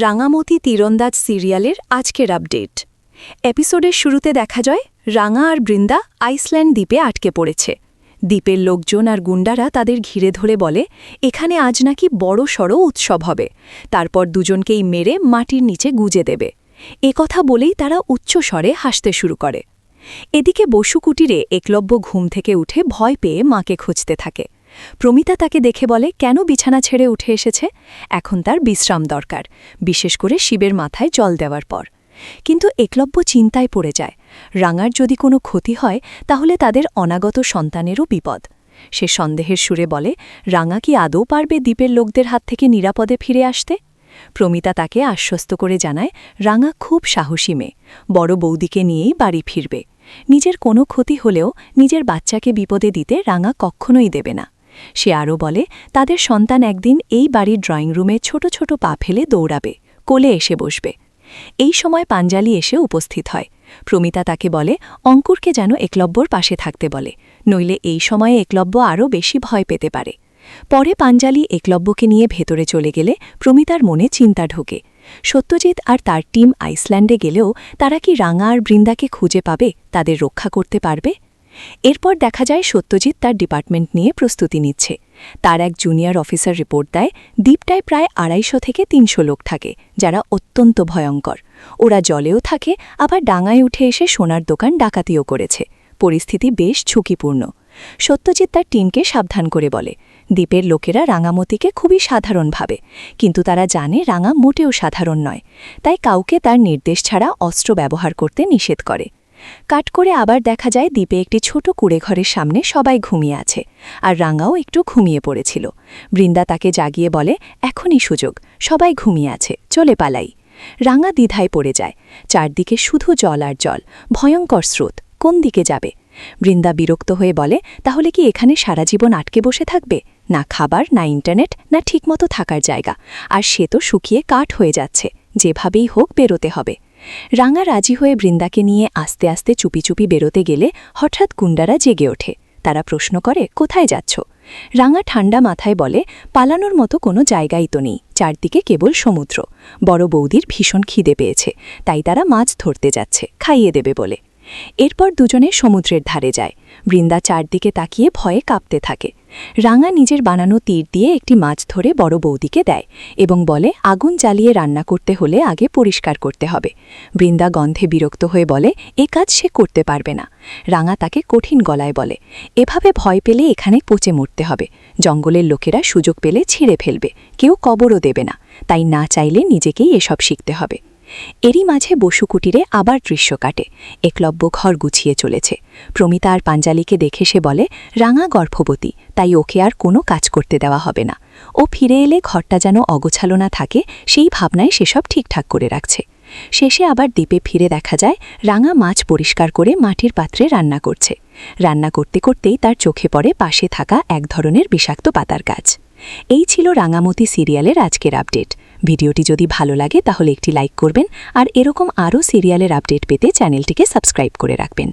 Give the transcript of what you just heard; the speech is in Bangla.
রাঙামতি তীরন্দাজ সিরিয়ালের আজকের আপডেট। এপিসোডের শুরুতে দেখা যায় রাঙা আর বৃন্দা আইসল্যান্ড দ্বীপে আটকে পড়েছে। দ্বীপের লোকজন আর গুন্ডারা তাদের ঘিরে ধরে বলে এখানে আজ নাকি বড়সড় উৎসব হবে, তারপর দুজনকেই মেরে মাটির নিচে গুজে দেবে। কথা বলেই তারা উচ্চস্বরে হাসতে শুরু করে। এদিকে বসু কুটিরে একলব্য ঘুম থেকে উঠে ভয় পেয়ে মাকে খুঁজতে থাকে। প্রমিতা তাকে দেখে বলে কেন বিছানা ছেড়ে উঠে এসেছে, এখন তার বিশ্রাম দরকার, বিশেষ করে শিবের মাথায় জল দেওয়ার পর। কিন্তু একলব্য চিন্তায় পড়ে যায়, রাঙার যদি কোনো ক্ষতি হয় তাহলে তাদের অনাগত সন্তানেরও বিপদ। সে সন্দেহের সুরে বলে রাঙা কি আদৌ পারবে দ্বীপের লোকদের হাত থেকে নিরাপদে ফিরে আসতে। প্রমিতা তাকে আশ্বস্ত করে জানায় রাঙা খুব সাহসী মেয়ে, বড় বৌদিকে নিয়েই বাড়ি ফিরবে। নিজের কোনো ক্ষতি হলেও নিজের বাচ্চাকে বিপদে দিতে রাঙা কখনোই দেবে না। সে আরও বলে তাদের সন্তান একদিন এই বাড়ির ড্রয়িং রুমে ছোট ছোট পা ফেলে দৌড়াবে, কোলে এসে বসবে। এই সময় পাঞ্জালি এসে উপস্থিত হয়। প্রমিতা তাকে বলে অঙ্কুরকে যেন একলব্যর পাশে থাকতে বলে, নইলে এই সময়ে একলব্য আরও বেশি ভয় পেতে পারে। পরে পাঞ্জালি একলব্যকে নিয়ে ভেতরে চলে গেলে প্রমিতার মনে চিন্তা ঢোকে, সত্যজিৎ আর তার টিম আইসল্যান্ডে গেলেও তারা কি রাঙা আর বৃন্দাকে খুঁজে পাবে, তাদের রক্ষা করতে পারবে? এরপর দেখা যায় সত্যজিৎ তার ডিপার্টমেন্ট নিয়ে প্রস্তুতি নিচ্ছে। তার এক জুনিয়র অফিসার রিপোর্ট দেয় দ্বীপটায় প্রায় 250 থেকে 300 লোক থাকে, যারা অত্যন্ত ভয়ঙ্কর। ওরা জলেও থাকে, আবার ডাঙায় উঠে এসে সোনার দোকান ডাকাতিও করেছে। পরিস্থিতি বেশ ঝুঁকিপূর্ণ। সত্যজিৎ তার টিমকে সাবধান করে বলে দ্বীপের লোকেরা রাঙামতিকে খুবই সাধারণ ভাবে, কিন্তু তারা জানে রাঙা মোটেও সাধারণ নয়, তাই কাউকে তার নির্দেশ ছাড়া অস্ত্র ব্যবহার করতে নিষেধ করে। কাট করে আবার দেখা যায় দ্বীপে একটি ছোট কুঁড়েঘরের সামনে সবাই ঘুমিয়ে আছে, আর রাঙাও একটু ঘুমিয়ে পড়েছিল। বৃন্দা তাকে জাগিয়ে বলে এখনই সুযোগ, সবাই ঘুমিয়ে আছে, চলে পালাই। রাঙা দ্বিধায় পড়ে যায়, চারদিকে শুধু জল আর জল, ভয়ঙ্কর স্রোত, কোন দিকে যাবে? বৃন্দা বিরক্ত হয়ে বলে তাহলে কি এখানে সারা জীবন আটকে বসে থাকবে? না খাবার, না ইন্টারনেট, না ঠিকমতো থাকার জায়গা, আর সে তো শুকিয়ে কাঠ হয়ে যাচ্ছে, যেভাবেই হোক বেরোতে হবে। রাঙা রাজি হয়ে বৃন্দাকে নিয়ে আস্তে আস্তে চুপি চুপি বেরোতে গেলে হঠাৎ গুন্ডারা জেগে ওঠে। তারা প্রশ্ন করে কোথায় যাচ্ছ? রাঙা ঠান্ডা মাথায় বলে পালানোর মতো কোনো জায়গাই তো নেই, চারদিকে কেবল সমুদ্র। বড় বৌদির ভীষণ খিদে পেয়েছে, তাই তারা মাছ ধরতে যাচ্ছে, খাইয়ে দেবে বলে। এরপর দুজনে সমুদ্রের ধারে যায়। বৃন্দা চারদিকে তাকিয়ে ভয়ে কাঁপতে থাকে। রাঙা নিজের বানানো তীর দিয়ে একটি মাছ ধরে বড় বৌদিকে দেয় এবং বলে আগুন জ্বালিয়ে রান্না করতে হলে আগে পরিষ্কার করতে হবে। বৃন্দা গন্ধে বিরক্ত হয়ে বলে এ কাজ সে করতে পারবে না। রাঙা তাকে কঠিন গলায় বলে এভাবে ভয় পেলে এখানে পচে মরতে হবে, জঙ্গলের লোকেরা সুযোগ পেলে ছিঁড়ে ফেলবে, কেউ কবরও দেবে না, তাই না চাইলে নিজেকেই এসব শিখতে হবে। এরই মাঝে বসু কুটিরে আবার দৃশ্য কাটে। একলব্য ঘর গুছিয়ে চলেছে। প্রমিতা আর পাঞ্জালিকে দেখে সে বলে রাঙা গর্ভবতী, তাই ওকে আর কোনো কাজ করতে দেওয়া হবে না। ও ফিরে এলে ঘরটা যেন অগোছালো না থাকে, সেই ভাবনায় সেসব ঠিকঠাক করে রাখছে। শেষে আবার দ্বীপে ফিরে দেখা যায় রাঙা মাছ পরিষ্কার করে মাটির পাত্রে রান্না করছে। রান্না করতে করতেই তার চোখে পড়ে পাশে থাকা এক ধরনের বিষাক্ত পাতার গাছ। এই ছিল রাঙামতি সিরিয়ালের আজকের আপডেট। ভিডিওটি যদি ভালো লাগে তাহলে একটি লাইক করবেন, আর এরকম আরও সিরিয়ালের আপডেট পেতে চ্যানেলটিকে সাবস্ক্রাইব করে রাখবেন।